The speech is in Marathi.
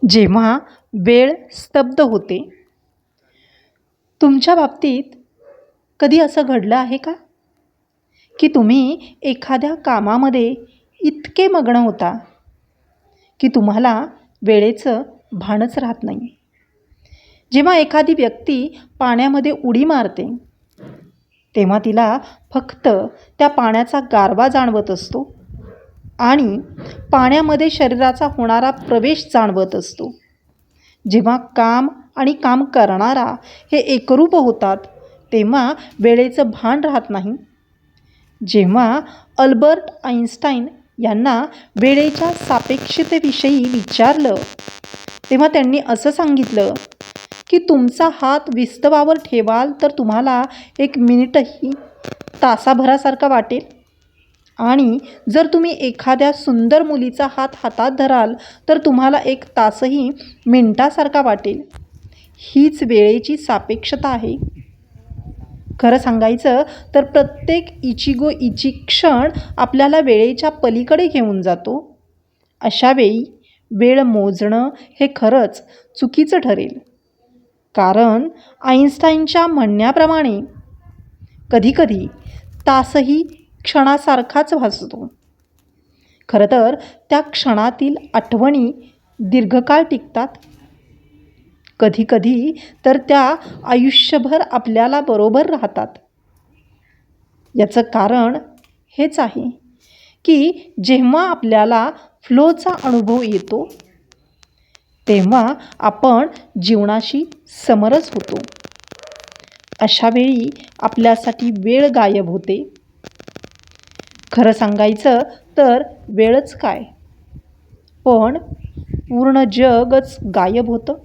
जेव्हा वेळ स्तब्ध होते. तुमच्या बाबतीत कधी असं घडलं आहे का की तुम्ही एखाद्या कामामध्ये इतके मग्न होता की तुम्हाला वेळेचं भानच राहत नाही. जेव्हा एखादी व्यक्ती पाण्यामध्ये उडी मारते तेव्हा तिला फक्त त्या पाण्याचा गारवा जाणवत असतो आणि पाण्यामध्ये शरीराचा होणारा प्रवेश जाणवत असतो. जेव्हा काम आणि काम करणारा हे एकरूप होतात तेव्हा वेळेचं भान राहत नाही. जेव्हा अल्बर्ट आइन्स्टाईन यांना वेळेच्या सापेक्षतेविषयी विचारलं तेव्हा त्यांनी असं सांगितलं की तुमचा हात विस्तवावर ठेवाल तर तुम्हाला 1 मिनिटही तासाभरासारखा वाटेल आणि जर तुम्ही एखाद्या सुंदर मुलीचा हात हातात धराल तर तुम्हाला 1 तासही मिनिटासारखा वाटेल. हीच वेळेची सापेक्षता आहे. खरं सांगायचं तर प्रत्येक इचिगो इची क्षण आपल्याला वेळेच्या पलीकडे घेऊन जातो. अशावेळी वेळ मोजणं हे खरंच चुकीचं ठरेल. कारण आइन्स्टाईनच्या म्हणण्याप्रमाणे कधीकधी तासही क्षणासारखाच भासतो. खरं तर त्या क्षणातील आठवणी दीर्घकाळ टिकतात. कधीकधी तर त्या आयुष्यभर आपल्याला बरोबर राहतात. याचं कारण हेच आहे की जेव्हा आपल्याला फ्लोचा अनुभव येतो तेव्हा आपण जीवनाशी समरस होतो. अशावेळी आपल्यासाठी वेळ गायब होते. खरं सांगायचं तर वेळच काय पण पूर्ण जगच गायब होतं.